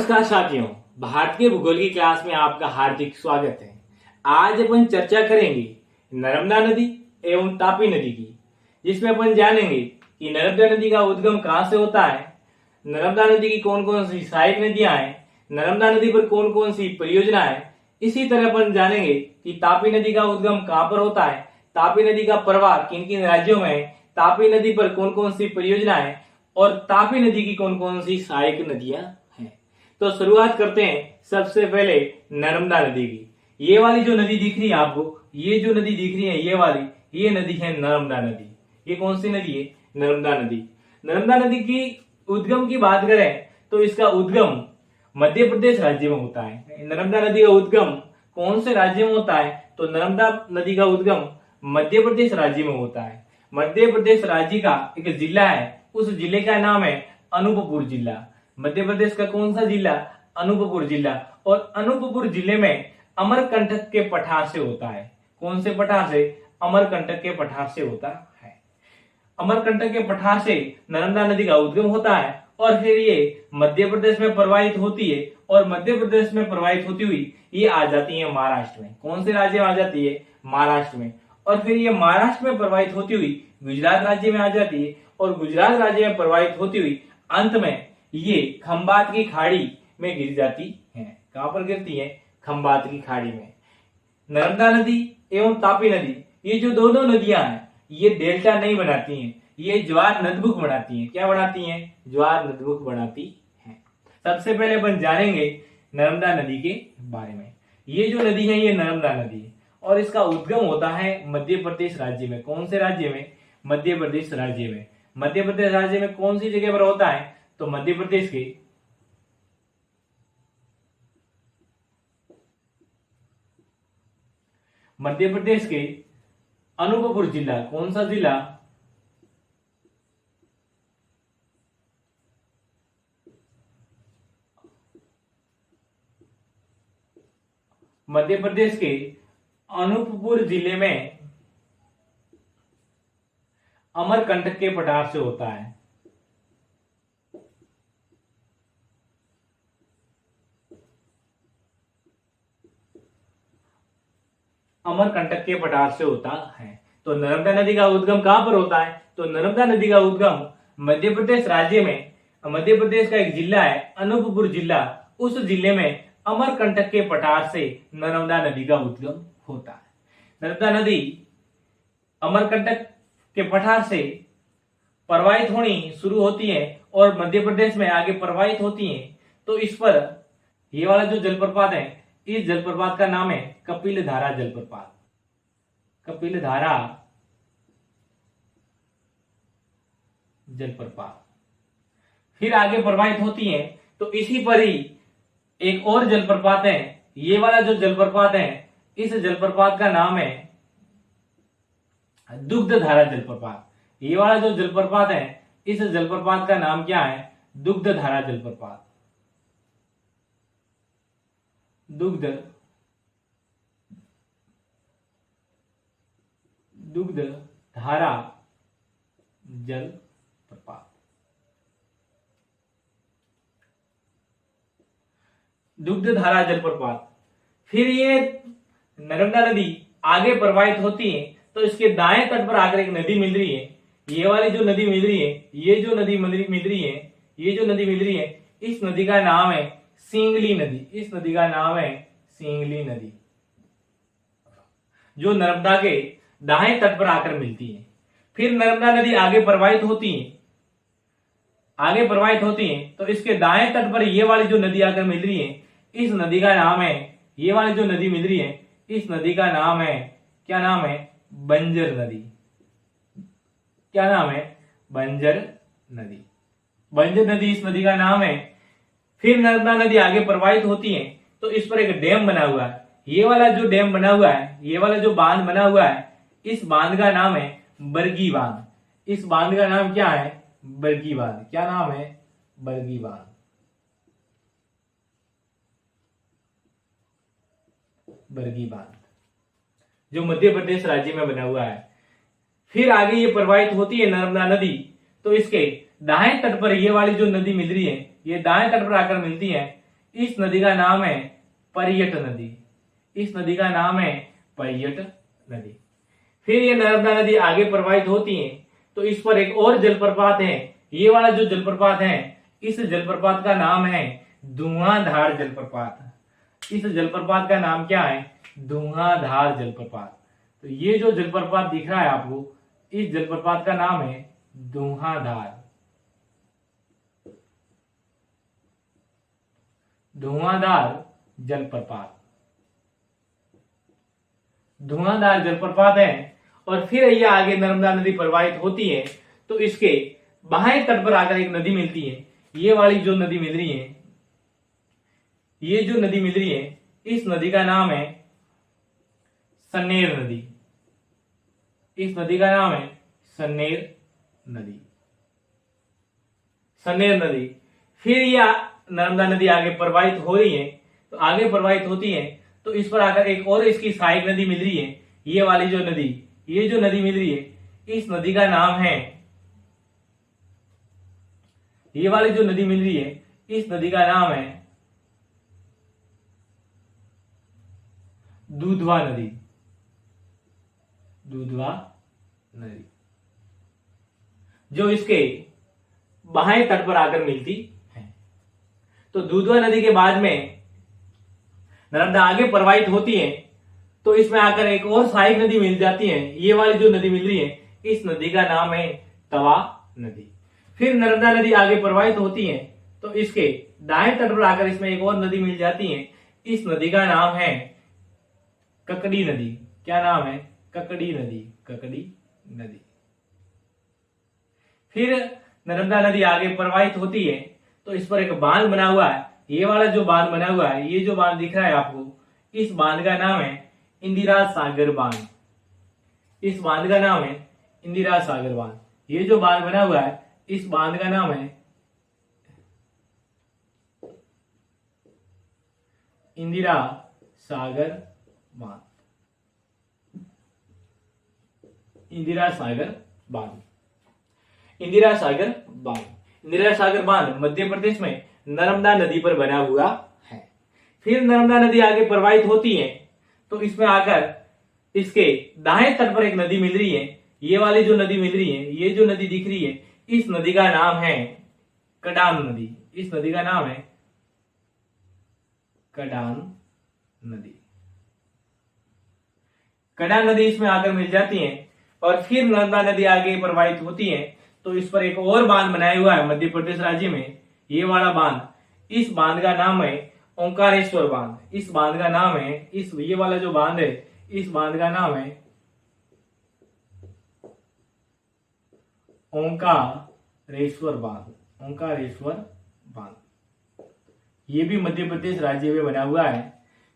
नमस्कार साथियों, भारतीय भूगोल की क्लास में आपका हार्दिक स्वागत है। आज अपन चर्चा करेंगे नर्मदा नदी एवं तापी नदी की, जिसमें अपन जानेंगे कि नर्मदा नदी का उद्गम कहाँ से होता है, नर्मदा नदी की कौन कौन सी सहायक नदियां हैं, नर्मदा नदी पर कौन कौन सी परियोजना है। इसी तरह अपन जानेंगे कि तापी नदी का उद्गम कहाँ पर होता है, तापी नदी का प्रवाह किन किन राज्यों में है, तापी नदी पर कौन कौन सी परियोजना है और तापी नदी की कौन कौन सी सहायक नदियां हैं। तो शुरुआत करते हैं सबसे पहले नर्मदा नदी की। ये वाली जो नदी दिख रही है आपको, ये जो नदी दिख रही है ये वाली, ये नदी है नर्मदा नदी। ये कौन सी नदी है? नर्मदा नदी। नर्मदा नदी की उद्गम की बात करें तो इसका उद्गम मध्य प्रदेश राज्य में होता है। नर्मदा नदी का उद्गम कौन से राज्य में होता है? तो नर्मदा नदी का उद्गम मध्य प्रदेश राज्य में होता है। मध्य प्रदेश राज्य का एक जिला है, उस जिले का नाम है अनूपपुर जिला। मध्य प्रदेश का कौन सा जिला? अनूपपुर जिला। और अनूपपुर जिले में अमरकंटक के पठार से होता है। कौन से पठार से? अमरकंटक के पठार से होता है। अमरकंटक के पठार से नर्मदा नदी का उद्गम होता है और फिर ये मध्य प्रदेश में प्रवाहित होती है और मध्य प्रदेश में प्रवाहित होती हुई ये आ जाती है महाराष्ट्र में। कौन से राज्य में आ जाती है? महाराष्ट्र में। और फिर ये महाराष्ट्र में प्रवाहित होती हुई गुजरात राज्य में आ जाती है और गुजरात राज्य में प्रवाहित होती हुई अंत में ये खंबात की खाड़ी में गिर जाती है। कहां पर गिरती है? खंबात की खाड़ी में। नर्मदा नदी एवं तापी नदी, ये जो दोनों नदियां हैं, ये डेल्टा नहीं बनाती हैं, ये ज्वार नदबुक बनाती हैं। क्या बनाती हैं? ज्वार नदबुक बनाती हैं। सबसे पहले अपन जानेंगे नर्मदा नदी के बारे में। ये जो नदी है ये नर्मदा नदी है और इसका उद्गम होता है मध्य प्रदेश राज्य में। कौन से राज्य में? मध्य प्रदेश राज्य में। मध्य प्रदेश राज्य में कौन सी जगह पर होता है? तो मध्य प्रदेश के अनूपपुर जिला। कौन सा जिला? मध्य प्रदेश के अनूपपुर जिले में अमरकंटक के पठार से होता है। अमरकंटक के पठार से होता है। तो नर्मदा नदी का उद्गम कहां पर होता है? तो नर्मदा नदी का उद्गम मध्य प्रदेश राज्य में, मध्य प्रदेश का एक जिला है अनूपपुर जिला, उस जिले में अमरकंटक के पठार से नर्मदा नदी का उद्गम होता है। नर्मदा नदी अमरकंटक के पठार से प्रवाहित होनी शुरू होती है और मध्य प्रदेश में आगे प्रवाहित होती है। तो इस पर ये वाला जो जलप्रपात है, इस जलप्रपात का नाम है कपिलधारा जलप्रपात। कपिलधारा जलप्रपात फिर आगे प्रवाहित होती है। तो इसी पर ही एक और जलप्रपात है, ये वाला जो जलप्रपात है, इस जलप्रपात का नाम है दुग्धधारा जलप्रपात। ये वाला जो जलप्रपात है, इस जलप्रपात का नाम क्या है? दुग्धधारा जलप्रपात। दुग्धधारा जलप्रपात। दुग्धधारा जलप्रपात। फिर ये नर्मदा नदी आगे प्रवाहित होती है तो इसके दाएं तट पर आकर एक नदी मिल रही है। ये वाली जो नदी मिल रही है, ये जो नदी मिल रही है, इस नदी का नाम है सिंगली नदी। इस नदी का नाम है सिंगली नदी, जो नर्मदा के दाएं तट पर आकर मिलती है। फिर नर्मदा नदी आगे प्रवाहित होती है तो इसके दाएं तट पर ये वाली जो नदी आकर मिल रही है, इस नदी का नाम है, ये वाली जो नदी मिल रही है, इस नदी का नाम है, क्या नाम है? बंजर नदी। क्या नाम है? बंजर नदी। बंजर नदी इस नदी का नाम है। फिर नर्मदा नदी आगे प्रवाहित होती है तो इस पर एक डैम बना हुआ है। ये वाला जो डैम बना हुआ है, ये वाला जो बांध बना हुआ है, इस बांध का नाम है बरगी बांध। इस बांध का नाम क्या है? बरगी बांध। क्या नाम है? बरगी बांध। बरगी बांध जो मध्य प्रदेश राज्य में बना हुआ है। फिर आगे ये प्रवाहित होती है नर्मदा नदी, तो इसके दाएं तट पर ये वाली जो नदी मिल रही है, ये दाएं तट पर आकर मिलती है। इस नदी का नाम है परियट नदी। इस नदी का नाम है परियट नदी। फिर ये नर्मदा नदी आगे प्रवाहित होती है तो इस पर एक और जलप्रपात है। ये वाला जो जलप्रपात है, इस जलप्रपात का नाम है धुआंधार जलप्रपात। इस जलप्रपात का नाम क्या है? धुआंधार जलप्रपात। तो ये जो जलप्रपात दिख रहा है आपको, इस जलप्रपात का नाम है धुआंधार जलप्रपात। धुआंधार जलप्रपात है। और फिर ये आगे नर्मदा नदी प्रवाहित होती है तो इसके बाएं तट पर आकर एक नदी मिलती है। ये वाली जो नदी मिल रही है, ये जो नदी मिल रही है, इस नदी का नाम है सन्नेर नदी। इस नदी का नाम है सन्नेर नदी। सन्नेर नदी। फिर ये नर्मदा नदी आगे प्रवाहित हो रही है तो आगे प्रवाहित होती है तो इस पर आकर एक और इसकी सहायक नदी मिल रही है। ये वाली जो नदी, ये जो नदी मिल रही है, इस नदी का नाम है, ये वाली जो नदी मिल रही है, इस नदी का नाम है दूधवा नदी। दूधवा नदी जो इसके बाएं तट पर आकर मिलती है। तो दूधवा नदी के बाद में नर्मदा आगे प्रवाहित होती है तो इसमें आकर एक और सहायक नदी मिल जाती है। ये वाली जो नदी मिल रही है, इस नदी का नाम है तवा नदी। फिर नर्मदा नदी आगे प्रवाहित होती है तो इसके दाएं तट पर आकर इसमें एक और नदी मिल जाती है। इस नदी का नाम है ककड़ी नदी। क्या नाम है? ककड़ी नदी। ककड़ी नदी। फिर नर्मदा नदी आगे प्रवाहित होती है तो इस पर एक बांध बना हुआ है। ये वाला जो बांध बना हुआ है, ये जो बांध दिख रहा है आपको, इस बांध का नाम है इंदिरा सागर बांध। इस बांध का नाम है इंदिरा सागर बांध। ये जो बांध बना हुआ है, इस बांध का नाम है इंदिरा सागर बांध। इंदिरा सागर बांध। इंदिरा सागर बांध। इंदिरा सागर बांध मध्य प्रदेश में नर्मदा नदी पर बना हुआ है। फिर नर्मदा नदी आगे प्रवाहित होती है तो इसमें आकर इसके दाएं तट पर एक नदी मिल रही है। ये वाली जो नदी मिल रही है, ये जो नदी दिख रही है, इस नदी का नाम है कडान नदी। इस नदी का नाम है कडान नदी। कडान नदी इसमें आकर मिल जाती है। और फिर नर्मदा नदी आगे प्रवाहित होती है तो इस पर एक और बांध बनाया हुआ है मध्य प्रदेश राज्य में, ये वाला बांध। इस बांध का नाम है ओंकारेश्वर बांध। इस बांध का नाम है, ये वाला जो बांध है, इस बांध का नाम है ओंकारेश्वर बांध। ओंकारेश्वर बांध। ये भी मध्य प्रदेश राज्य में बना हुआ है।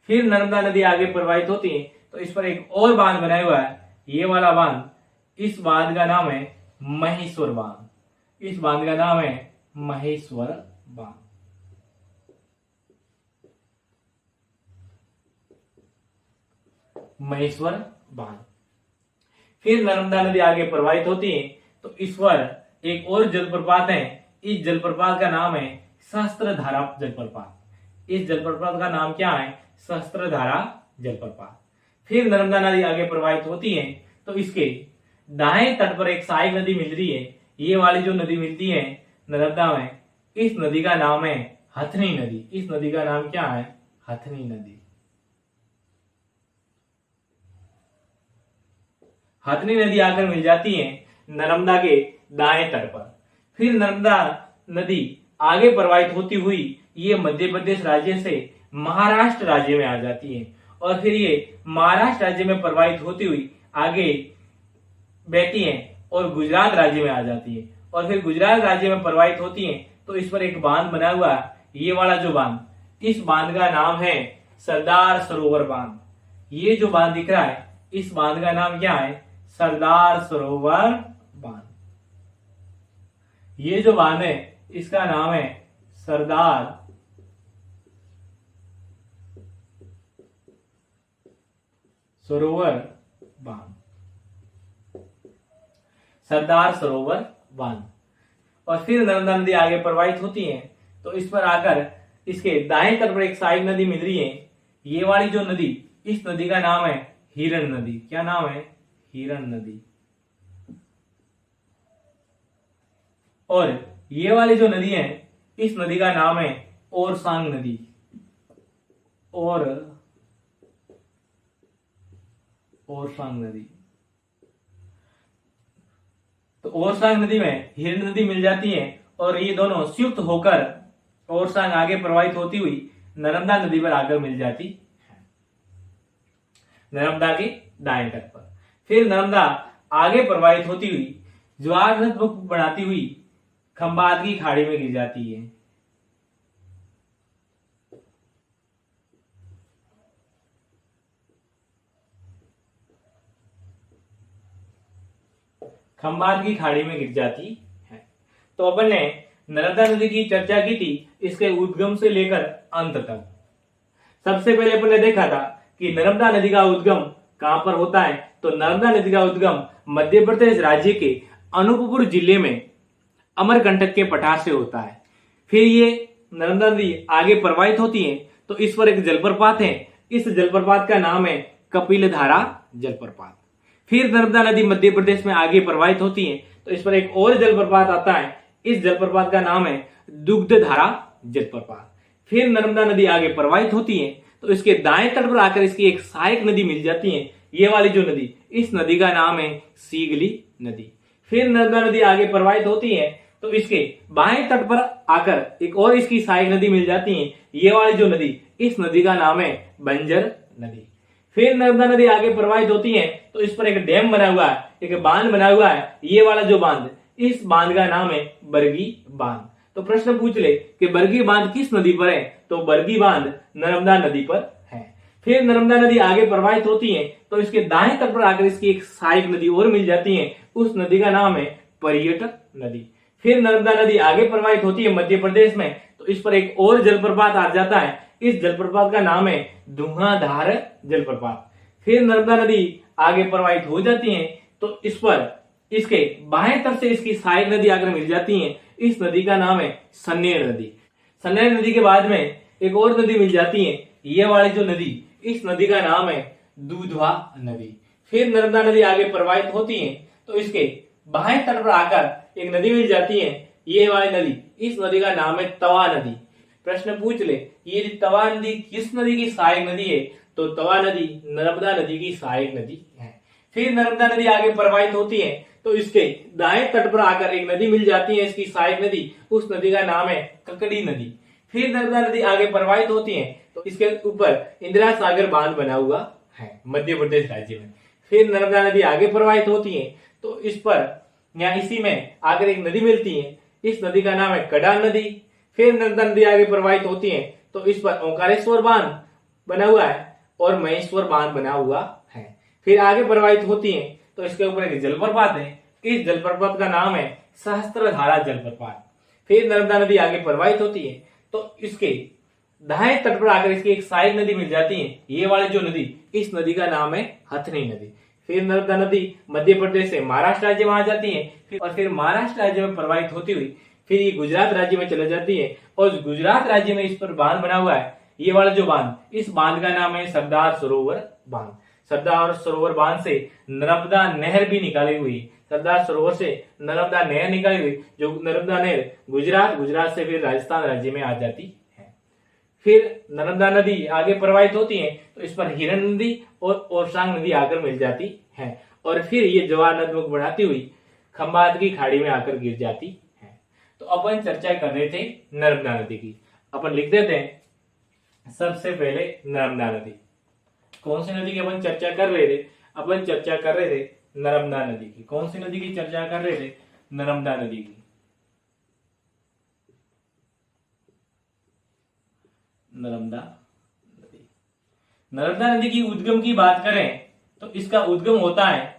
फिर नर्मदा नदी आगे प्रवाहित होती है तो इस पर एक और बांध बनाया हुआ है, ये वाला बांध। इस बांध का नाम है महेश्वर बांध। इस बांध का नाम है महेश्वर बांध। महेश्वर बांध। फिर नर्मदा नदी आगे प्रवाहित होती है तो इस पर एक और जलप्रपात है। इस जलप्रपात का नाम है सहस्त्रधारा जलप्रपात। इस जलप्रपात का नाम क्या है? सहस्त्रधारा जलप्रपात। फिर नर्मदा नदी आगे प्रवाहित होती है तो इसके दाएं तट पर एक सहायक नदी मिल रही है। ये वाली जो नदी मिलती है नर्मदा में, इस नदी का नाम है हथनी नदी। इस नदी का नाम क्या है? हथनी नदी। हथनी नदी आकर मिल जाती है नर्मदा के दाएं तट पर। फिर नर्मदा नदी आगे प्रवाहित होती हुई ये मध्य प्रदेश राज्य से महाराष्ट्र राज्य में आ जाती है। और फिर ये महाराष्ट्र राज्य में प्रवाहित होती हुई आगे बहती है और गुजरात राज्य में आ जाती है। और फिर गुजरात राज्य में प्रवाहित होती है तो इस पर एक बांध बना हुआ है, ये वाला जो बांध, इस बांध का नाम है सरदार सरोवर बांध। ये जो बांध दिख रहा है, इस बांध का नाम क्या है? सरदार सरोवर बांध। ये जो बांध है इसका नाम है सरदार सरोवर बांध। सरदार सरोवर बांध। और फिर नर्मदा नदी आगे प्रवाहित होती है तो इस पर आकर इसके दाएं तट पर एक सहायक नदी मिल रही है। ये वाली जो नदी, इस नदी का नाम है हिरण नदी। क्या नाम है? हिरण नदी। और ये वाली जो नदी है, इस नदी का नाम है ओरसांग नदी। ओरसांग नदी। तो ओरसांग नदी में हिरण नदी मिल जाती है और ये दोनों संयुक्त होकर ओरसांग आगे प्रवाहित होती हुई नर्मदा नदी पर आकर मिल जाती है, नर्मदा के दाएं तट पर। फिर नर्मदा आगे प्रवाहित होती हुई ज्वार मुख बनाती हुई खंबात की खाड़ी में गिर जाती है। खंबात की खाड़ी में गिर जाती है। तो अपन ने नर्मदा नदी की चर्चा की थी इसके उद्गम से लेकर अंत तक। सबसे पहले अपन ने देखा था कि नर्मदा नदी का उद्गम कहां पर होता है। तो नर्मदा नदी का उद्गम मध्य प्रदेश राज्य के अनूपपुर जिले में अमरकंटक के पठार से होता है। फिर ये नर्मदा नदी आगे प्रवाहित होती है तो इस पर एक जलप्रपात है। इस जलप्रपात का नाम है कपिलधारा जलप्रपात। फिर नर्मदा नदी मध्य प्रदेश में आगे प्रवाहित होती है तो इस पर एक और जलप्रपात आता है। इस जलप्रपात का नाम है दुग्धधारा जलप्रपात। फिर नर्मदा नदी आगे प्रवाहित होती है तो इसके दाएं तट पर आकर इसकी एक सहायक नदी मिल जाती है। ये वाली जो नदी, इस नदी का नाम है सीगली नदी। फिर नर्मदा नदी आगे प्रवाहित होती है तो इसके बाएं तट पर आकर एक और इसकी सहायक नदी मिल जाती है। ये वाली जो नदी, इस नदी का नाम है बंजर नदी। फिर नर्मदा नदी आगे प्रवाहित होती है तो इस पर एक डैम बना हुआ है, एक बांध बना हुआ है। ये वाला जो बांध, इस बांध का नाम है बरगी बांध। तो प्रश्न पूछ ले कि बरगी बांध किस नदी पर है, तो बरगी बांध नर्मदा नदी पर है। फिर नर्मदा नदी आगे प्रवाहित होती है तो इसके दाएं तट पर आकर इसकी एक सहायक नदी और मिल जाती है। उस नदी का नाम है पर्यटक नदी। फिर नर्मदा नदी आगे प्रवाहित होती है मध्य प्रदेश में तो इस पर एक और जलप्रपात आ जाता है। इस जलप्रपात का नाम है धुआंधार जलप्रपात। फिर नर्मदा नदी आगे प्रवाहित हो जाती है तो इस पर इसके बाएं तट से इसकी सहायक नदी आकर मिल जाती है। इस नदी का नाम है सन्नेर नदी। सन्नेर नदी के बाद में एक और नदी मिल जाती है। ये वाली जो नदी, इस नदी का नाम है दूधवा नदी। फिर नर्मदा नदी आगे प्रवाहित होती है तो इसके बाएं तट पर आकर एक नदी मिल जाती है। ये वाली नदी, इस नदी का नाम है तवा नदी। प्रश्न पूछ ले, ये तवा नदी किस नदी की सहायक नदी है, तो तवा नदी नर्मदा नदी की सहायक नदी है। फिर नर्मदा नदी आगे प्रवाहित होती है तो इसके दाएं तट पर आकर एक नदी मिल जाती है, इसकी सहायक नदी। उस नदी का नाम है ककड़ी नदी। फिर नर्मदा नदी आगे प्रवाहित होती है तो इसके ऊपर इंदिरा सागर बांध बना हुआ है मध्य प्रदेश राज्य में। फिर नर्मदा नदी आगे प्रवाहित होती है तो इस पर या इसी में आकर एक नदी मिलती है। इस नदी का नाम है कड़ा नदी। फिर नर्मदा नदी आगे प्रवाहित होती है तो इस पर ओंकारेश्वर बांध बना हुआ है और महेश्वर बांध बना हुआ है। फिर आगे प्रवाहित होती है तो इसके ऊपर एक जलप्रपात है। इस जलप्रपात का नाम है सहस्त्रधारा जलप्रपात। फिर नर्मदा नदी आगे प्रवाहित होती है तो इसके दाएं तट पर आकर इसकी एक सहायक नदी मिल जाती है। ये वाली जो नदी, इस नदी का नाम है हथनी नदी। फिर नर्मदा नदी मध्य प्रदेश से महाराष्ट्र राज्य में आ जाती है और फिर महाराष्ट्र राज्य में प्रवाहित होती हुई फिर ये गुजरात राज्य में चले जाती है और गुजरात राज्य में इस पर बांध बना हुआ है। ये वाला जो बांध, इस बांध का नाम है सरदार सरोवर बांध। सरदार सरोवर बांध से नर्मदा नहर भी निकाली हुई। सरदार सरोवर से नर्मदा नहर निकाली हुई, जो नर्मदा नहर गुजरात से फिर राजस्थान राज्य में आ जाती है। फिर नर्मदा नदी आगे प्रवाहित होती है तो इस पर हिरण नदी और ओरसांग नदी आकर मिल जाती है और फिर ये जवाहर नदमुख बढ़ाती हुई खंबात की खाड़ी में आकर गिर जाती है। तो अपन चर्चा कर रहे थे नर्मदा नदी की। अपन लिख देते हैं सबसे पहले नर्मदा नदी। कौन सी नदी की अपन चर्चा कर रहे थे? अपन चर्चा कर रहे थे नर्मदा नदी की। कौन सी नदी की चर्चा कर रहे थे? नर्मदा नदी की। नर्मदा नदी। नर्मदा नदी की उद्गम की बात करें तो इसका उद्गम होता है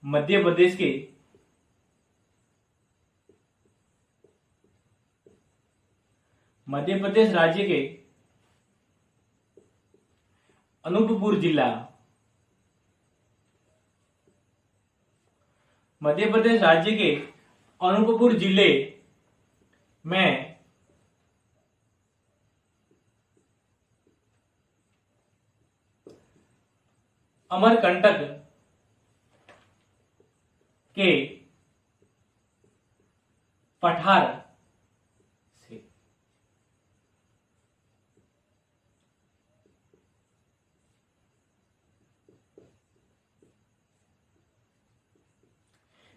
मध्य प्रदेश के राज्य के अनूपपुर जिला, मध्य प्रदेश राज्य के अनूपपुर जिले में अमरकंटक के पठार से।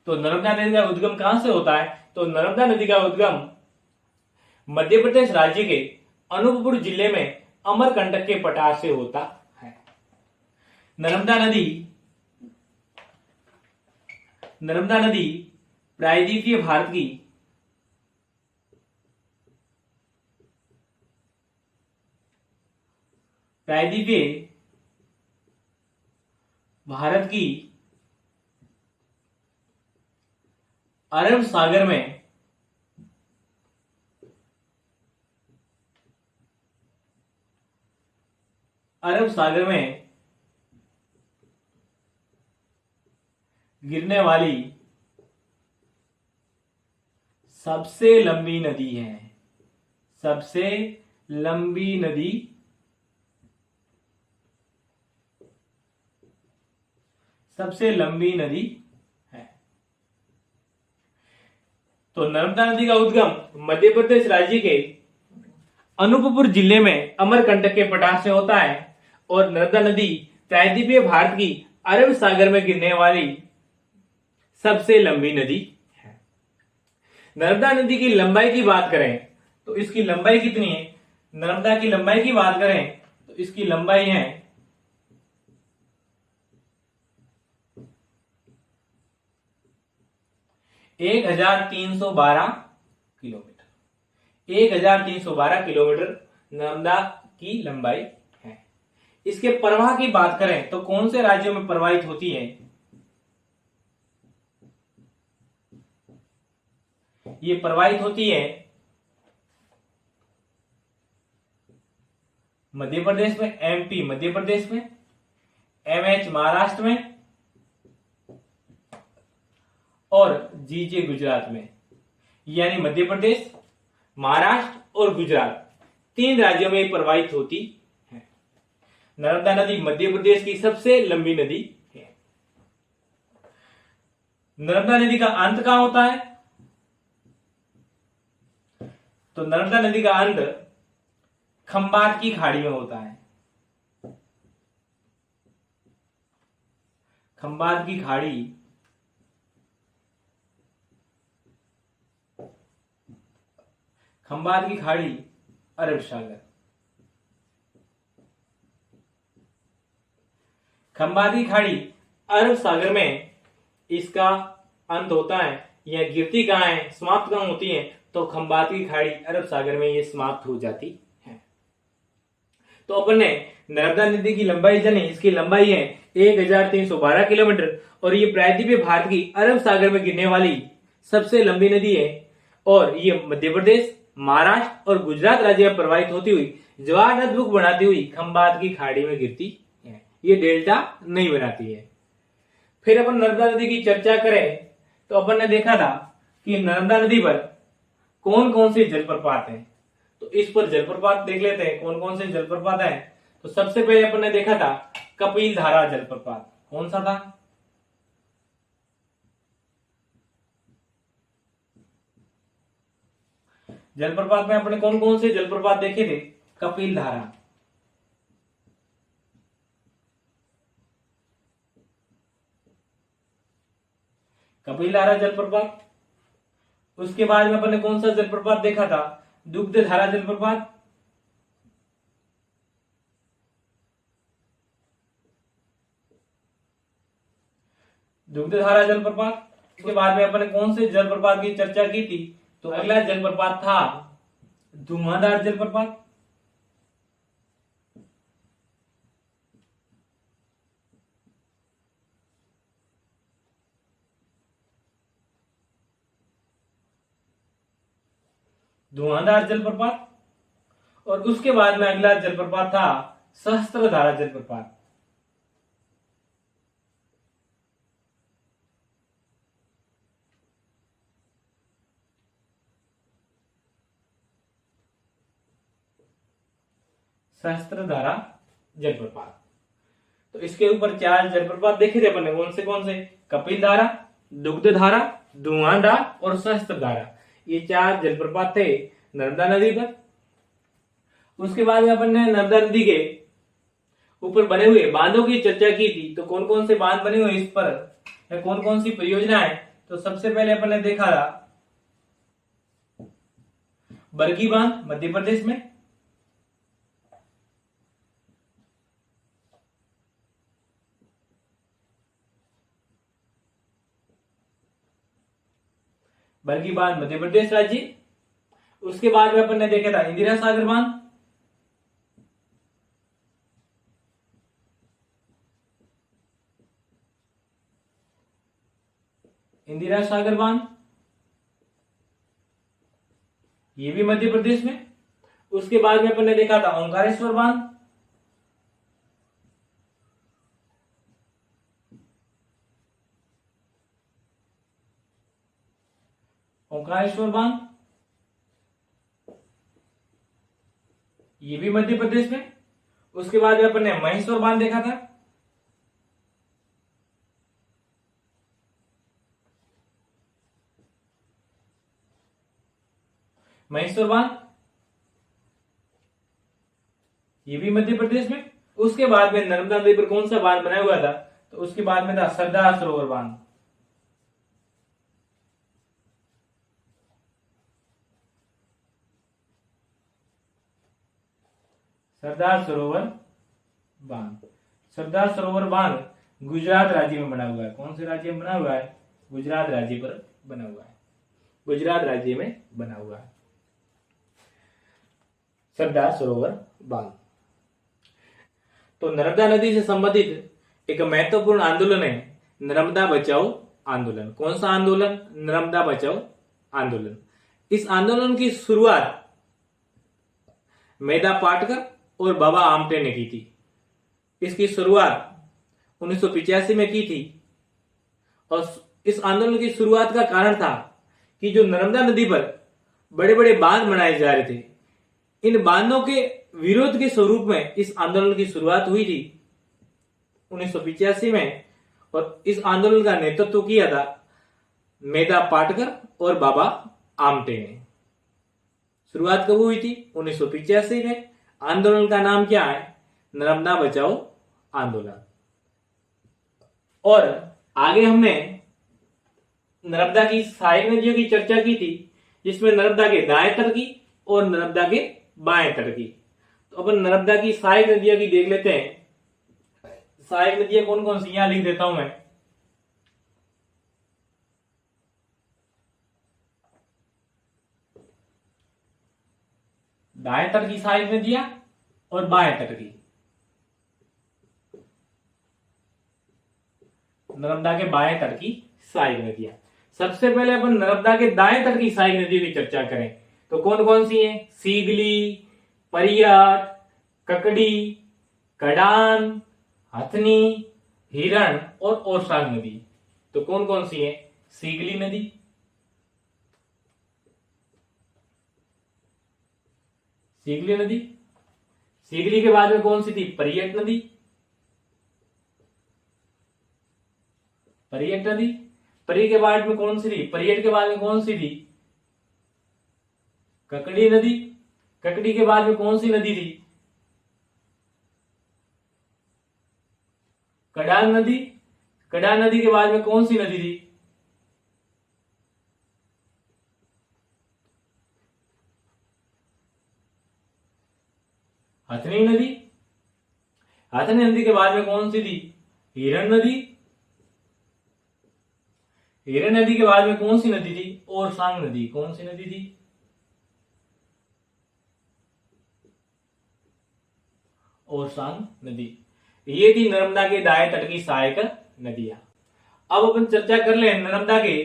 तो नर्मदा नदी का उद्गम कहां से होता है? तो नर्मदा नदी का उद्गम मध्य प्रदेश राज्य के अनूपपुर जिले में अमरकंटक के पठार से होता है। नर्मदा नदी प्रायद्वीपीय भारत की अरब सागर में गिरने वाली सबसे लंबी नदी है। सबसे लंबी नदी है। तो नर्मदा नदी का उद्गम मध्य प्रदेश राज्य के अनूपपुर जिले में अमरकंटक के पठार से होता है और नर्मदा नदी प्रायद्वीपीय भारत की अरब सागर में गिरने वाली सबसे लंबी नदी है। नर्मदा नदी की लंबाई की बात करें तो इसकी लंबाई कितनी है? नर्मदा की लंबाई की बात करें तो इसकी लंबाई है 1312 किलोमीटर। 1312 किलोमीटर नर्मदा की लंबाई है। इसके प्रवाह की बात करें तो कौन से राज्यों में प्रवाहित होती है? ये प्रवाहित होती है मध्य प्रदेश में, एमपी मध्य प्रदेश में, एमएच महाराष्ट्र में और जीजे गुजरात में। यानी मध्य प्रदेश, महाराष्ट्र और गुजरात 3 राज्यों में प्रवाहित होती है। नर्मदा नदी मध्य प्रदेश की सबसे लंबी नदी है। नर्मदा नदी का अंत कहां होता है? तो नर्मदा नदी का अंत खंबात की खाड़ी में होता है। खंबात की खाड़ी अरब सागर। खंबात की खाड़ी अरब सागर में इसका अंत होता है। यह गिरती कहां है, समाप्त कहां होती है? तो खंबात की खाड़ी अरब सागर में ये समाप्त हो जाती है। तो अपन ने नर्मदा नदी की लंबाई जानी। इसकी लंबाई है 1312 किलोमीटर और ये प्रायद्वीपीय भारत की अरब सागर में गिरने वाली सबसे लंबी नदी है और ये मध्य प्रदेश, महाराष्ट्र और गुजरात राज्य में प्रवाहित होती हुई ज्वार नदबुक बनाती हुई खंबात की खाड़ी में गिरती है। ये डेल्टा नहीं बनाती है। फिर अपन नर्मदा नदी की चर्चा करें तो अपन ने देखा था कि नर्मदा नदी पर कौन कौन से जलप्रपात हैं। तो इस पर जलप्रपात देख लेते हैं कौन कौन से जलप्रपात हैं। तो सबसे पहले अपन ने देखा था कपिल धारा जलप्रपात। कौन सा था? जलप्रपात में अपने कौन कौन से जलप्रपात देखे थे? कपिल धारा, जलप्रपात। उसके बाद में अपने कौन सा जलप्रपात देखा था? दुग्ध धारा जलप्रपात। उसके बाद में अपने कौन से जलप्रपात की चर्चा की थी? तो अगला जलप्रपात था धुआंधार जलप्रपात। धुआंधार जलप्रपात। और उसके बाद में अगला जलप्रपात था सहस्त्रधारा जलप्रपात। सहस्त्रधारा जलप्रपात। तो इसके ऊपर 4 जलप्रपात देखे थे अपन ने, कौन से? कपिल धारा, दुग्ध धारा, धुआंधार और सहस्त्र धारा। ये 4 जलप्रपात थे नर्मदा नदी पर। उसके बाद में अपन ने नर्मदा नदी के ऊपर बने हुए बांधों की चर्चा की थी। तो कौन कौन से बांध बने हुए इस पर, या कौन कौन सी परियोजना है? तो सबसे पहले अपन ने देखा था बरगी बांध मध्य प्रदेश में, बरगी बांध मध्य प्रदेश राज्य। उसके बाद में अपन ने देखा था इंदिरा सागर बांध, इंदिरा सागर बांध, ये भी मध्य प्रदेश में। उसके बाद में अपन ने देखा था ओंकारेश्वर बांध, ओंकारेश्वर बांध, ये भी मध्य प्रदेश में। उसके बाद में अपन ने महेश्वर बांध देखा था, महेश्वर बांध, ये भी मध्य प्रदेश में। उसके बाद में नर्मदा नदी पर कौन सा बांध बनाया हुआ था? तो उसके बाद में था सरदार सरोवर बांध, सरदार सरोवर बांध। सरदार सरोवर बांध गुजरात राज्य में बना हुआ है। कौन से राज्य में बना हुआ है? गुजरात राज्य पर बना हुआ है, गुजरात राज्य में बना हुआ है सरदार सरोवर बांध। तो नर्मदा नदी से संबंधित एक महत्वपूर्ण आंदोलन है नर्मदा बचाओ आंदोलन। कौन सा आंदोलन? नर्मदा बचाओ आंदोलन। इस आंदोलन की शुरुआत मेधा पाटकर और बाबा आमटे ने की थी। इसकी शुरुआत 1985 में की थी और इस आंदोलन की शुरुआत का कारण था कि जो नर्मदा नदी पर बड़े बड़े बांध बनाए जा रहे थे, इन बांधों के विरोध के स्वरूप में इस आंदोलन की शुरुआत हुई थी 1985 में। और इस आंदोलन का नेतृत्व किया था मेधा पाटकर और बाबा आमटे ने। शुरुआत कब हुई थी? 1985 में। आंदोलन का नाम क्या है? नर्मदा बचाओ आंदोलन। और आगे हमने नर्मदा की सहायक नदियों की चर्चा की थी, जिसमें नर्मदा के दाएं तट की और नर्मदा के बाएं तट की। तो अपन नर्मदा की सहायक नदियों की देख लेते हैं। सहायक नदियां कौन कौन सी, यहां लिख देता हूं मैं। दाएं तट की सहायक नदियां और बाएं तट की, नर्मदा के बाएं तट की सहायक नदियां। सबसे पहले अपन नर्मदा के दाएं तट की सहायक नदियों की चर्चा करें तो कौन कौन सी हैं? सीगली, परियाट, ककड़ी, कडान, हथनी, हिरण और ओरसांग नदी। तो कौन कौन सी है? सीगली नदी, सीगली नदी। सीगली के बाद में कौन सी थी? परियट नदी, परियट नदी। परी के बाद में कौन सी थी? परियट के बाद में कौन सी थी? ककड़ी नदी। ककड़ी के बाद में कौन सी नदी थी? कडान नदी। कडान नदी के बाद में कौन सी नदी थी? हथनी नदी। हथनी नदी के बाद में कौन सी थी? हिरण नदी। हिरण नदी के बाद में कौन सी नदी थी? ओरसांग नदी। कौन सी नदी थी? ओरसांग नदी। ये थी नर्मदा के दाएं तट की सहायक नदियां। अब अपन चर्चा कर ले नर्मदा के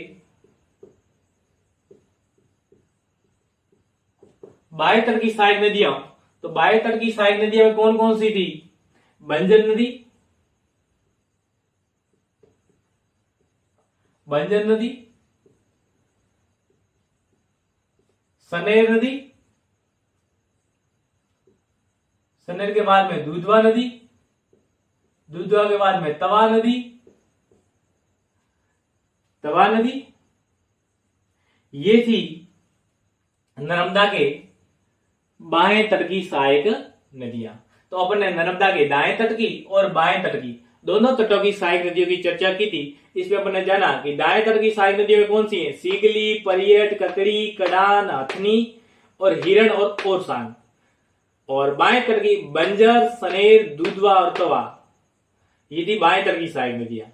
बाएं तट की सहायक नदियां। तो बाएं तट की सहायक नदियां में कौन कौन सी थी? बंजर नदी, बंजर नदी, सनेर नदी, सनेर के बाद में दूधवा नदी, दुधवा के बाद में तवा नदी, तवा नदी, ये थी नर्मदा के बाएं तट की सहायक नदियां। तो अपन ने नर्मदा के दाएं तट की और बाएं तट की दोनों तटों की सहायक नदियों की चर्चा की थी। इसमें अपन ने जाना कि दाएं तट की सहायक नदियों में कौन सी है, सीगली, परियट, ककड़ी, कड़ान, हथनी और हिरण और कोरसान। और बाएं तट की बंजर, सनेर, दुधवा और तवा, ये थी बाएं तट की सहायक नदियां।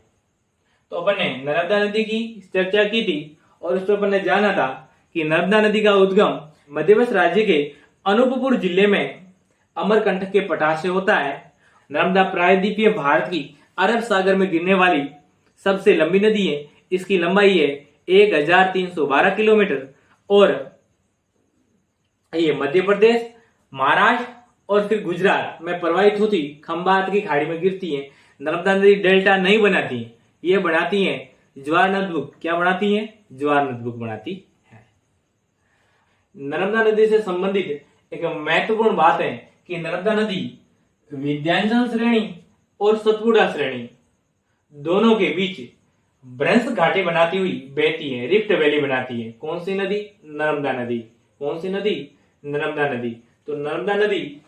तो अपन ने नर्मदा नदी की चर्चा की थी और उस पर अपन ने जाना था कि नर्मदा नदी का उद्गम मध्य प्रदेश राज्य के अनूपपुर जिले में अमरकंटक के पठार से होता है। नर्मदा प्रायद्वीपीय भारत की अरब सागर में गिरने वाली सबसे लंबी नदी है। इसकी लंबाई है 1312 किलोमीटर और ये मध्य प्रदेश, महाराष्ट्र और फिर गुजरात में प्रवाहित होती खंबात की खाड़ी में गिरती है। नर्मदा नदी डेल्टा नहीं बनाती है, ये बनाती है ज्वार नदबुक। क्या बनाती है? ज्वार नदबुक बनाती है। नर्मदा नदी से संबंधित एक महत्वपूर्ण बात है कि नर्मदा नदी विंध्याचल श्रेणी और सतपुड़ा श्रेणी दोनों के बीच भ्रंश घाटी बनाती हुई बहती है, रिफ्ट वैली बनाती है। कौन सी नदी? नर्मदा नदी। कौन सी नदी? नर्मदा नदी। तो नर्मदा नदी,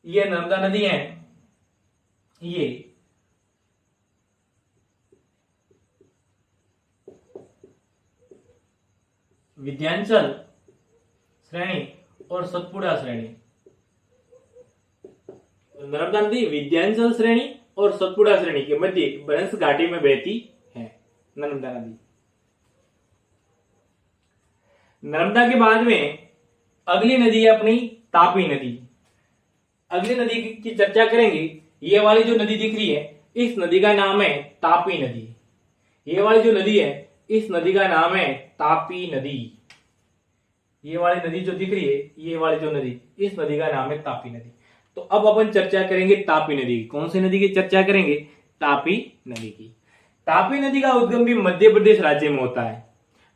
ये नर्मदा नदी है, ये विंध्याचल श्रेणी और सतपुड़ा श्रेणी, नर्मदा नदी विंध्याचल श्रेणी और सतपुड़ा श्रेणी के मध्य भ्रंश घाटी में बहती है नर्मदा नदी। नर्मदा के बाद में अगली नदी है अपनी तापी नदी। अगली नदी की चर्चा करेंगे। ये वाली जो नदी दिख रही है, इस नदी का नाम है तापी नदी। ये वाली जो नदी है, इस नदी का नाम है तापी नदी। ये वाली नदी जो दिख रही है, ये वाली जो नदी, इस नदी का नाम है तापी नदी। तो अब अपन चर्चा करेंगे तापी नदी की। कौन सी नदी की चर्चा करेंगे? तापी नदी की। तापी नदी का उद्गम भी मध्य प्रदेश राज्य में होता है।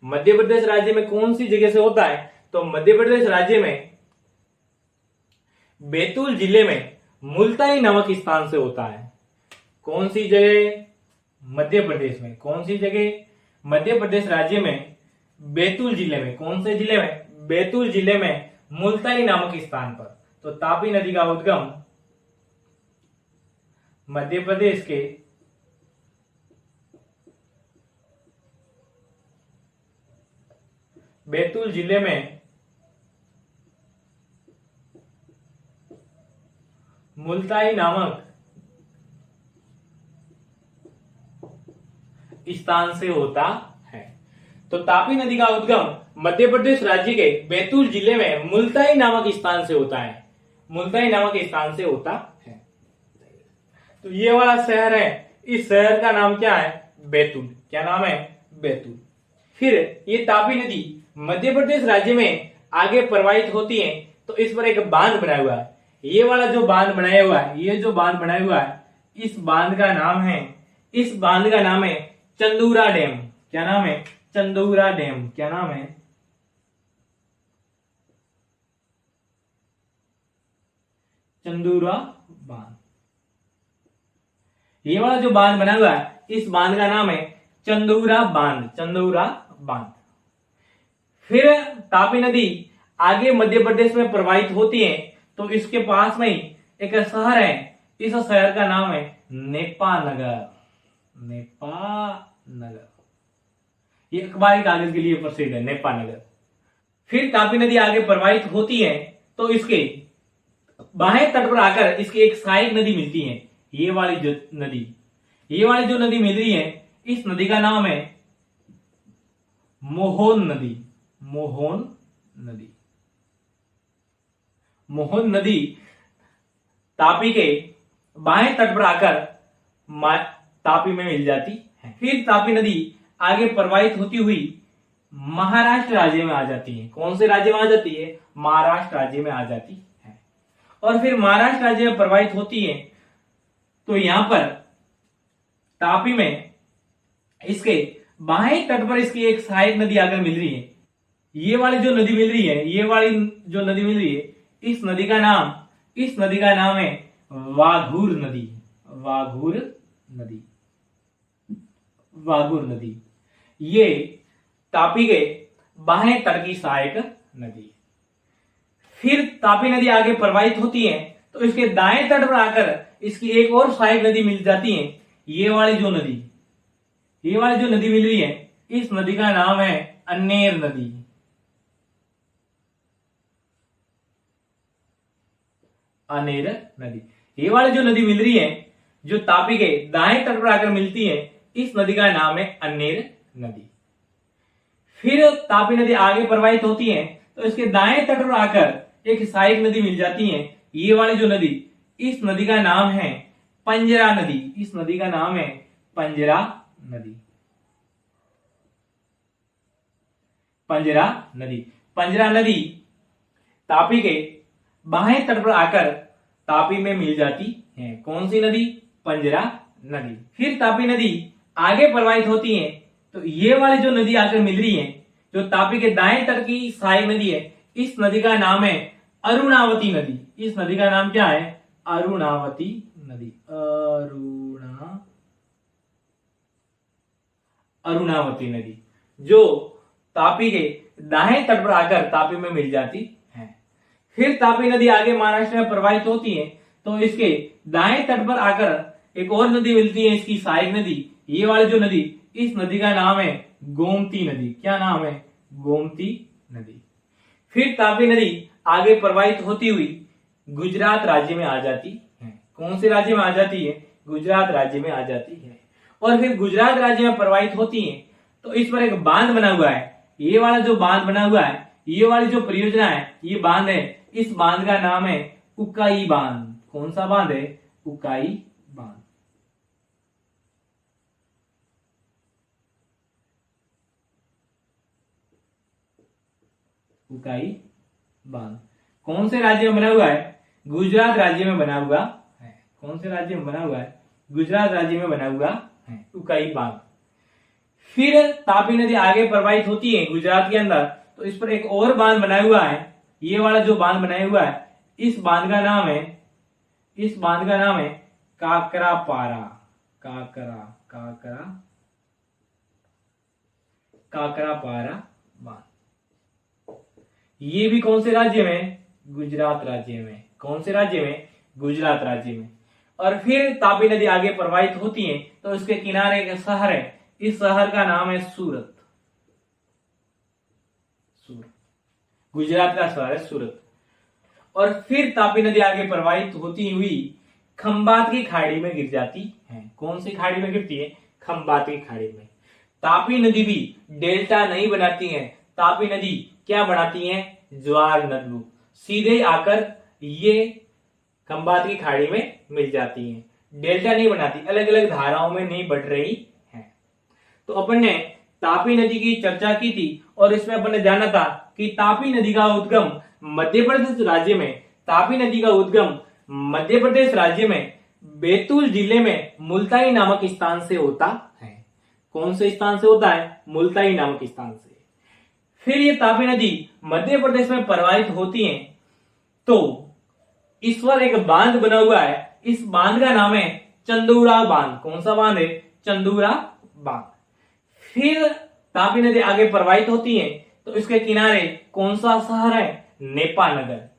मध्य प्रदेश राज्य में कौन सी जगह से होता है? तो मध्य प्रदेश राज्य में बैतूल जिले में मुल्ताई नामक स्थान से होता है। कौन सी जगह? मध्य प्रदेश में। कौन सी जगह? मध्य प्रदेश राज्य में बैतूल जिले में। कौन से जिले में? बैतूल जिले में मुल्ताई नामक स्थान पर। तो तापी नदी का उद्गम मध्य प्रदेश के बैतूल जिले में मुल्ताई नामक स्थान से होता है। तो तापी नदी का उद्गम मध्य प्रदेश राज्य के बैतूल जिले में मुल्ताई नामक स्थान से होता है। मुल्ताई नामक स्थान से होता है। तो ये वाला शहर है, इस शहर का नाम क्या है? बैतूल। क्या नाम है? बैतूल। फिर ये तापी नदी मध्य प्रदेश राज्य में आगे प्रवाहित होती है, तो इस पर एक बांध बनाया हुआ है। ये वाला जो बांध बनाया हुआ है, ये जो बांध बनाया हुआ है, इस बांध का नाम है, इस बांध का नाम है चंदूरा डैम। क्या नाम है? चंदूरा डैम। क्या नाम है? चंदूरा बांध। ये वाला जो बांध बना हुआ है, इस बांध का नाम है चंदूरा बांध। चंदूरा बांध। फिर तापी नदी आगे मध्य प्रदेश में प्रवाहित होती है, तो इसके पास में ही एक शहर है, इस शहर का नाम है नेपानगर। नेपानगर, ये अखबारी कागज के लिए प्रसिद्ध है, नेपानगर। फिर तापी नदी आगे प्रवाहित होती है, तो इसके बाएं तट पर आकर इसकी एक सहायक नदी मिलती है। ये वाली जो नदी, ये वाली जो नदी मिल रही है, इस नदी का नाम है मोहन नदी। मोहन नदी। मोहन नदी तापी के बाएं तट पर आकर तापी में मिल जाती है। फिर तापी नदी आगे प्रवाहित होती हुई महाराष्ट्र राज्य में आ जाती है। कौन से राज्य में आ जाती है? महाराष्ट्र राज्य में आ जाती है। और फिर महाराष्ट्र राज्य में प्रवाहित होती है, तो यहां पर तापी में इसके बाएं तट पर इसकी एक सहायक नदी आकर मिल रही है। ये वाली जो नदी मिल रही है, ये वाली जो नदी मिल रही है, इस नदी का नाम इस नदी का नाम है वाघूर नदी। वाघूर नदी, वाघूर नदी ये तापी के बाएं तट की सहायक नदी। फिर तापी नदी आगे प्रवाहित होती है तो इसके दाएं तट पर आकर इसकी एक और सहायक नदी मिल जाती है। ये वाली जो नदी मिल रही है, इस नदी का नाम है अनेर नदी। अनेर नदी, ये वाली जो नदी मिल रही है, जो तापी के दाएं तट पर आकर मिलती है, इस नदी का नाम है अनेर नदी। फिर तापी नदी आगे प्रवाहित होती है तो इसके दाएं तट पर आकर एक सहायक नदी मिल जाती है। ये वाली जो नदी, इस नदी का नाम है पंजरा नदी। इस नदी का नाम है पंजरा नदी। पंजरा नदी, पंजरा नदी तापी के बाएं तट पर आकर तापी में मिल जाती है। कौन सी नदी? पंजरा नदी। फिर तापी नदी आगे प्रवाहित होती है तो ये वाली जो नदी आकर मिल रही है, जो तापी के दाएं तट की सहायक नदी है, इस नदी का नाम है अरुणावती नदी। इस नदी का नाम क्या है? अरुणावती नदी। अरुणावती नदी, जो तापी के दाएं तट पर आकर तापी में मिल जाती है। फिर तापी नदी आगे महाराष्ट्र में प्रवाहित होती है तो इसके दाएं तट पर आकर एक और नदी मिलती है, इसकी सहायक नदी। ये वाली जो नदी, इस नदी का नाम है गोमती नदी। क्या नाम है? गोमती नदी। फिर तापी नदी आगे प्रवाहित होती हुई गुजरात राज्य में आ जाती है। कौन से राज्य में आ जाती है? गुजरात राज्य में आ जाती है। और फिर गुजरात राज्य में प्रवाहित होती है तो इस पर एक बांध बना हुआ है। ये वाला जो बांध बना हुआ है, ये वाली जो परियोजना है, ये बांध है, इस बांध का नाम है उकाई बांध। कौन सा बांध है? उकाई बांध। उकाई बांध कौन से राज्य में बना हुआ है? गुजरात राज्य में बना हुआ है। कौन से राज्य में बना हुआ है? गुजरात राज्य में बना हुआ है उकाई बांध। फिर तापी नदी आगे प्रवाहित होती है गुजरात के अंदर तो इस पर एक और बांध बनाया हुआ है। ये वाला जो बांध बनाया हुआ है, इस बांध का नाम है काकरापारा। काकरापारा बांध। ये भी कौन से राज्य में? गुजरात राज्य में। कौन से राज्य में? गुजरात राज्य में। और फिर तापी नदी आगे प्रवाहित होती है तो इसके किनारे एक शहर है, इस शहर का नाम है सूरत। गुजरात का शहर है सूरत। और फिर तापी नदी आगे प्रवाहित होती हुई खंबात की खाड़ी में गिर जाती है। कौन सी खाड़ी में गिरती है? खंबात की खाड़ी में। तापी नदी भी डेल्टा नहीं बनाती है। तापी नदी क्या बनाती है? ज्वार नदरूप, सीधे आकर ये खंबात की खाड़ी में मिल जाती है। डेल्टा नहीं बनाती, अलग अलग धाराओं में नहीं बढ़ रही है। तो अपन ने तापी नदी की चर्चा की थी और इसमें अपन ने जाना था कि तापी नदी का उद्गम मध्य प्रदेश राज्य में, तापी नदी का उद्गम मध्य प्रदेश राज्य में बैतूल जिले में मुल्ताई नामक स्थान से होता है। कौन से स्थान से होता है? मुल्ताई नामक स्थान से। फिर ये तापी नदी मध्य प्रदेश में प्रवाहित होती है तो इस पर एक बांध बना हुआ है, इस बांध का नाम है चंदूरा बांध। कौन सा बांध है? चंदूरा बांध। फिर तापी नदी आगे प्रवाहित होती है तो इसके किनारे कौन सा शहर है? नेपानगर।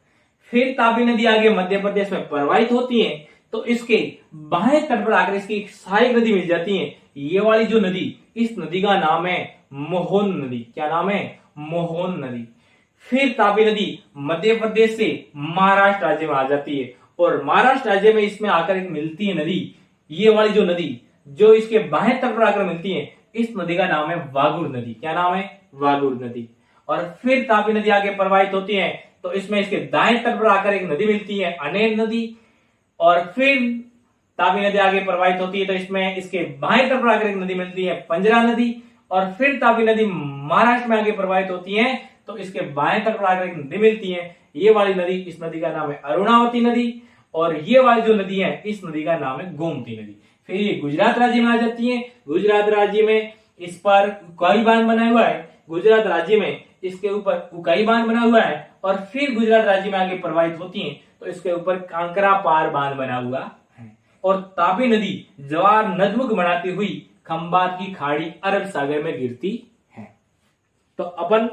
फिर तापी नदी आगे मध्य प्रदेश में प्रवाहित होती है तो इसके बाएं तट पर आकर इसकी एक सहायक नदी मिल जाती है। ये वाली जो नदी, इस नदी का नाम है मोहन नदी। क्या नाम है? मोहन नदी। फिर तापी नदी मध्य प्रदेश से महाराष्ट्र राज्य में आ जाती है और महाराष्ट्र राज्य में इसमें आकर एक मिलती है नदी। ये वाली जो नदी, जो इसके बाएं तट पर आकर मिलती है, इस नदी का नाम है वागुर नदी। क्या नाम है? वागुर नदी। और फिर तापी नदी आगे प्रवाहित होती है तो इसमें इसके दाएं तट पर आकर एक नदी मिलती है, अनेर नदी। और फिर तापी नदी आगे प्रवाहित होती है तो इसमें इसके बाएं तट पर आकर एक नदी मिलती है, पंजरा नदी। और फिर तापी नदी महाराष्ट्र में आगे प्रवाहित होती है तो इसके बाएं तट पर आकर एक नदी मिलती है, ये वाली नदी, इस नदी का नाम है अरुणावती नदी। और ये वाली जो नदी है, इस नदी का नाम है गोमती नदी। फिर ये गुजरात राज्य में आ जाती है। गुजरात राज्य में इस पर उकाई बांध बना हुआ है। गुजरात राज्य में इसके ऊपर उकाई बांध बना हुआ है। और फिर गुजरात राज्य में आगे प्रवाहित होती है तो इसके ऊपर कांकरा पार बांध बना हुआ है। और तापी नदी ज्वार नदमुख बनाती हुई खंबात की खाड़ी अरब सागर में गिरती है। तो अपन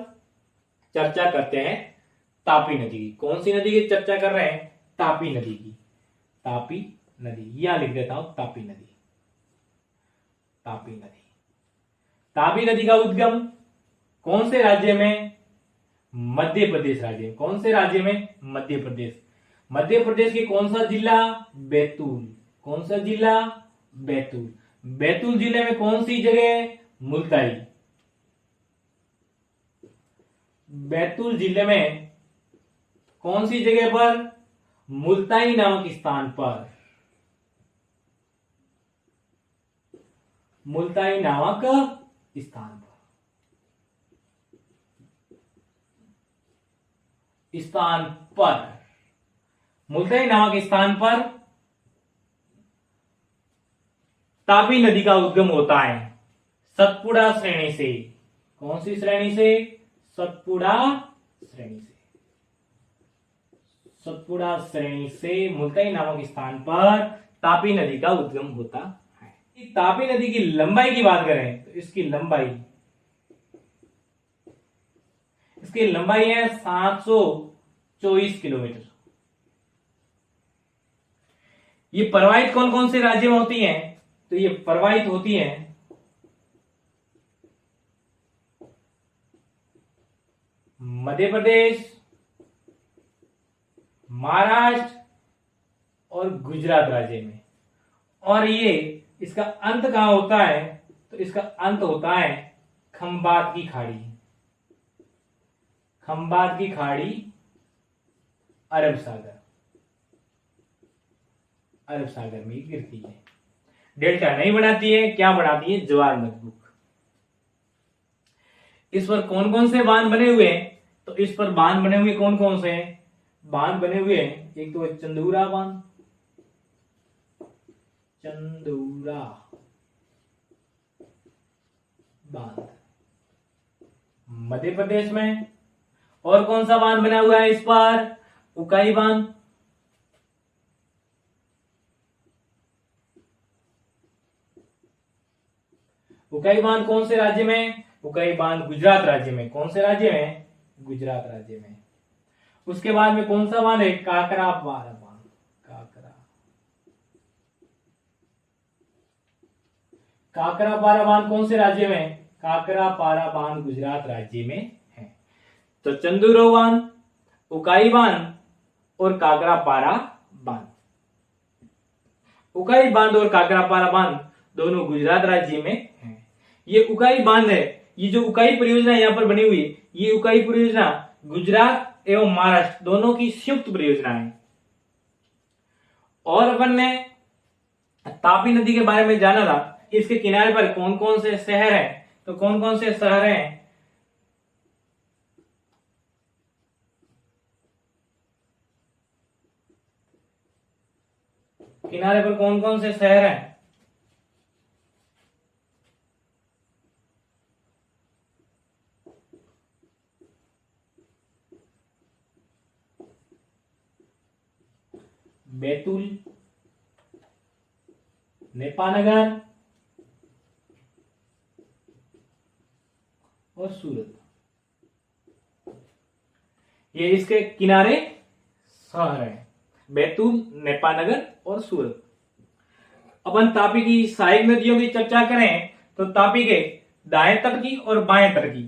चर्चा करते हैं तापी नदी की। कौन सी नदी की चर्चा कर रहे हैं? तापी नदी की। तापी नदी, यहां लिख देता हूं तापी नदी। तापी नदी, तापी नदी का उद्गम कौन से राज्य में? मध्य प्रदेश राज्य में। कौन से राज्य में? मध्य प्रदेश। मध्य प्रदेश के कौन सा जिला? बैतूल। कौन सा जिला? बैतूल। बैतूल जिले में कौन सी जगह? मुल्ताई। बैतूल जिले में कौन सी जगह पर? मुल्ताई नामक स्थान पर। मुल्ताई नामक स्थान पर। मुल्ताई नामक स्थान पर तापी नदी का उद्गम होता है सतपुड़ा श्रेणी से। कौन सी श्रेणी से? सतपुड़ा श्रेणी से। सतपुड़ा श्रेणी से मुल्ताई नामक स्थान पर तापी नदी का उद्गम होता है। तापी नदी की लंबाई की बात करें तो इसकी लंबाई है 724 किलोमीटर। ये प्रवाहित कौन कौन से राज्य में होती हैं? तो ये प्रवाहित होती हैं मध्य प्रदेश, महाराष्ट्र और गुजरात राज्य में। और ये इसका अंत कहां होता है? तो इसका अंत होता है खंबात की खाड़ी। खंबात की खाड़ी अरब सागर में गिरती है। डेल्टा नहीं बनाती है, क्या बनाती है? ज्वार नदमुख। इस पर कौन कौन से बांध बने हुए हैं? तो इस पर बांध बने हुए कौन कौन से हैं? बांध बने हुए हैं, एक तो चंदूरा बांध, चंदूरा बांध मध्य प्रदेश में। और कौन सा बांध बना हुआ है इस पर? उकाई बांध। उकाई बांध कौन से राज्य में? उकाई बांध गुजरात राज्य में। कौन से राज्य में? गुजरात राज्य में। उसके बाद में कौन सा बांध है? काकरा पारा बांध। काकरा पारा बांध कौन से राज्य में? काकरा पारा बांध गुजरात राज्य में है। तो चंदूरो बांध, उकाई बांध और काकरा पारा बांध। उकाई बांध और काकरा पारा बांध दोनों गुजरात राज्य में है। ये उकाई बांध है, ये जो उकाई परियोजना यहाँ पर बनी हुई है, ये उकाई परियोजना गुजरात एवं महाराष्ट्र दोनों की संयुक्त परियोजना है। और अपन ने तापी नदी के बारे में जाना था, इसके किनारे पर कौन कौन से शहर हैं? तो कौन कौन से शहर हैं? किनारे पर कौन कौन से शहर हैं? बैतूल, नेपानगर और सूरत। ये इसके किनारे शहर हैं, बैतूल, नेपानगर और सूरत। अपन तापी की सहायक नदियों की चर्चा करें तो तापी के दाएं तट की और बाएं तट की।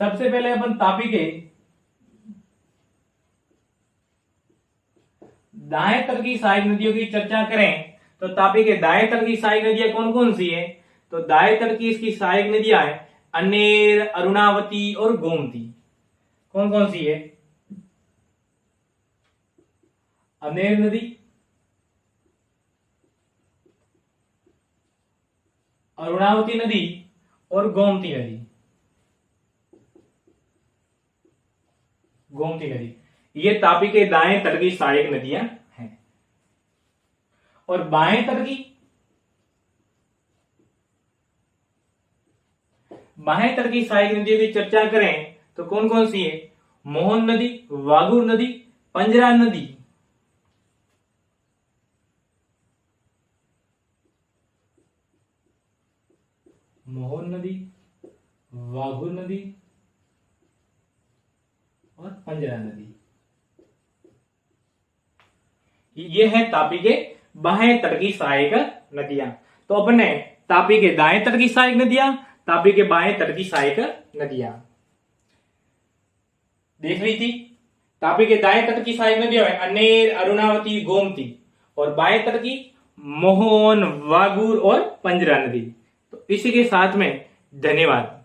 सबसे पहले अपन तापी के दाएं तट की सहायक नदियों की चर्चा करें तो तापी के दाएं तट की सहायक नदियां कौन कौन सी है? तो दाएं तट की इसकी सहायक नदियां हैं अनेर, अरुणावती और गोमती। कौन कौन सी है? अनेर नदी, अरुणावती नदी और गोमती नदी। गोमती नदी ये तापी के दाएं तट की सहायक नदियां हैं। और बाएं तट की सहायक नदियों की चर्चा करें तो कौन कौन सी है? मोहन नदी, वागुर नदी, पंजरा नदी मोहन नदी, वाघूर नदी और पंजरा नदी। ये है तापी के बाएं तट की सहायक नदियां। तो अपने तापी के दाएं तट की सहायक नदियां, तापी के बाएं तट की सहायक नदियां देख ली थी। तापी के दाएं तट की सहायक नदियां है अनेर, अरुणावती, गोमती, और बाएं तट की मोहन, वागूर और पंजरा नदी। तो इसी के साथ में धन्यवाद।